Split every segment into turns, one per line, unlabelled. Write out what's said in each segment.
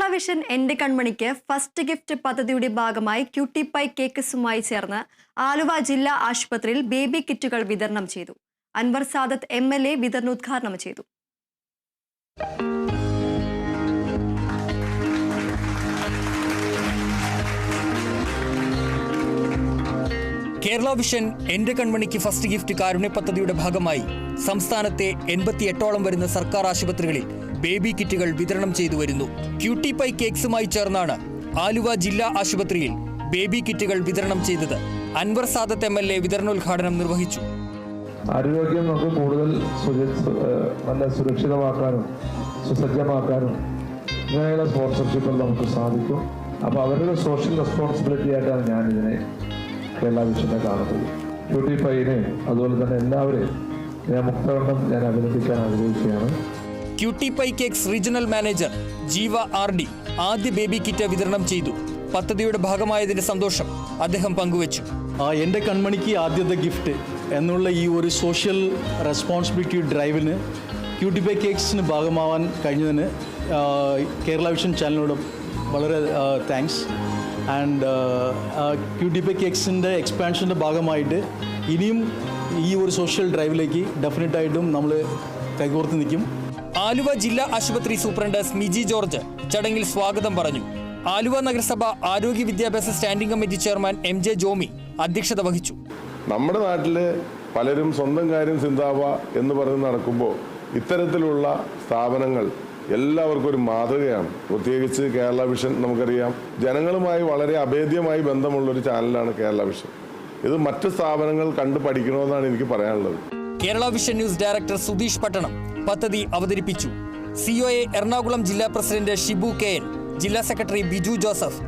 Kerala vision എന്റെ കൺമണിക്ക് first gift പദ്ധതിയുടെ ഭാഗമായി ക്യൂട്ടി പൈ കേക്ക്സുമായി ചേർന്ന് ആലുവ ജില്ലാ ആശുപത്രിയിൽ ബേബി കിറ്റുകൾ വിതരണം ചെയ്തു. അൻവർ സാദത്ത് MLA വിതരണോദ്ഘാടനം ചെയ്തു.
കേരള വിഷൻ എന്റെ കൺമണിക്ക് ഫസ്റ്റ് ഗിഫ്റ്റ് കാരുണ്യ പദ്ധതിയുടെ ഭാഗമായി സംസ്ഥാനത്തെ 88ഓളം വരുന്ന സർക്കാർ ആശുപത്രികളിൽ ബേബി കിറ്റുകൾ വിതരണം ചെയ്തു വരുന്നു. ക്യൂട്ടി പൈ കേക്ക്സുമായി ചേർന്നാണ് ആലുവ ജില്ലാ ആശുപത്രിയിൽ ബേബി കിറ്റുകൾ വിതരണം ചെയ്തത്. അൻവർ സാദത്ത് MLA വിതരണോദ്ഘാടനം നിർവഹിച്ചു.
ആരോഗ്യം നമുക്ക് കൂടുതൽ നല്ല സുരക്ഷിതമാക്കാനും സുസജ്ജമാക്കാനും ഇങ്ങനെയുള്ള സ്പോൺസർഷിപ്പിൽ നമുക്ക് സാധിക്കും. അപ്പോൾ അവരുടെ സോഷ്യൽ റെസ്പോൺസിബിലിറ്റി ആയിട്ടാണ് ഞാനിതിനെ കേരള വിഷനെ കാണുന്നത്. ക്യൂട്ടി പൈനെ അതുപോലെ തന്നെ എല്ലാവരെയും ഞാൻ മുക്തവണ്ണം ഞാൻ അഭിനന്ദിക്കാൻ ആഗ്രഹിക്കുകയാണ്.
Cutie pie cakes regional manager ജീവ RD ആദ്യ ബേബി കിറ്റ് വിതരണം ചെയ്തു. പദ്ധതിയുടെ ഭാഗമായതിന്റെ സന്തോഷം അദ്ദേഹം പങ്കുവച്ചു.
എൻ്റെ കൺമണിക്ക് ആദ്യത്തെ ഗിഫ്റ്റ് എന്നുള്ള ഈ ഒരു സോഷ്യൽ റെസ്പോൺസിബിലിറ്റി ഡ്രൈവിന് ക്യൂട്ടി പൈ കേക്ക്സിന് ഭാഗമാവാൻ കഴിഞ്ഞതിന് കേരള വിഷൻ ചാനലിനോട് വളരെ താങ്ക്സ്. ആൻഡ് ക്യൂട്ടി പൈ കേക്ക്സിൻ്റെ എക്സ്പാൻഷൻ്റെ ഭാഗമായിട്ട് ഇനിയും ഈ ഒരു സോഷ്യൽ ഡ്രൈവിലേക്ക് ഡെഫിനറ്റായിട്ടും നമ്മൾ കൈകോർത്ത് നിൽക്കും.
ആലുവ ജില്ലാ ആശുപത്രി സൂപ്രണ്ട് സ്മിജി ജോർജ് ചടങ്ങിൽ സ്വാഗതം പറഞ്ഞു. ആലുവ നഗരസഭ ആരോഗ്യ വിദ്യാഭ്യാസ standing committee chairman MJ Jomy അധ്യക്ഷത വഹിച്ചു.
നമ്മുടെ നാട്ടിൽ പലരും സ്വന്തം കാര്യം ചിന്താവുക എന്ന് പറഞ്ഞ് നടക്കുമ്പോൾ ഇത്തരത്തിലുള്ള സ്ഥാപനങ്ങൾ എല്ലാവർക്കും ഒരു മാതൃകയാണ്. പ്രത്യേകിച്ച് കേരള വിഷൻ നമുക്കറിയാം, ജനങ്ങളുമായി വളരെ അഭേദ്യമായി ബന്ധമുള്ളൊരു ചാനലാണ് കേരള വിഷൻ. ഇത് മറ്റ് സ്ഥാപനങ്ങൾ കണ്ടു പഠിക്കണമെന്നാണ് എനിക്ക് പറയാനുള്ളത്.
Kerala vision news director Sudheesh പട്ടണം പദ്ധതി അവതരിപ്പിച്ചു. COA എറണാകുളം ജില്ലാ പ്രസിഡന്റ് ഷിബു KN, ജില്ലാ സെക്രട്ടറി ബിജു ജോസഫ്,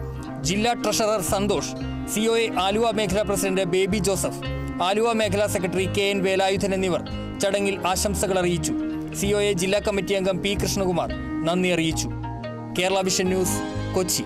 ജില്ലാ ട്രഷറർ സന്തോഷ്, COA ആലുവ മേഖലാ പ്രസിഡന്റ് ബേബി ജോസഫ്, ആലുവ മേഖലാ സെക്രട്ടറി KN വേലായുധൻ എന്നിവർ ചടങ്ങിൽ ആശംസകൾ അറിയിച്ചു. COA ജില്ലാ കമ്മിറ്റി അംഗം P കൃഷ്ണകുമാർ നന്ദി അറിയിച്ചു. Kerala vision news, Kochi.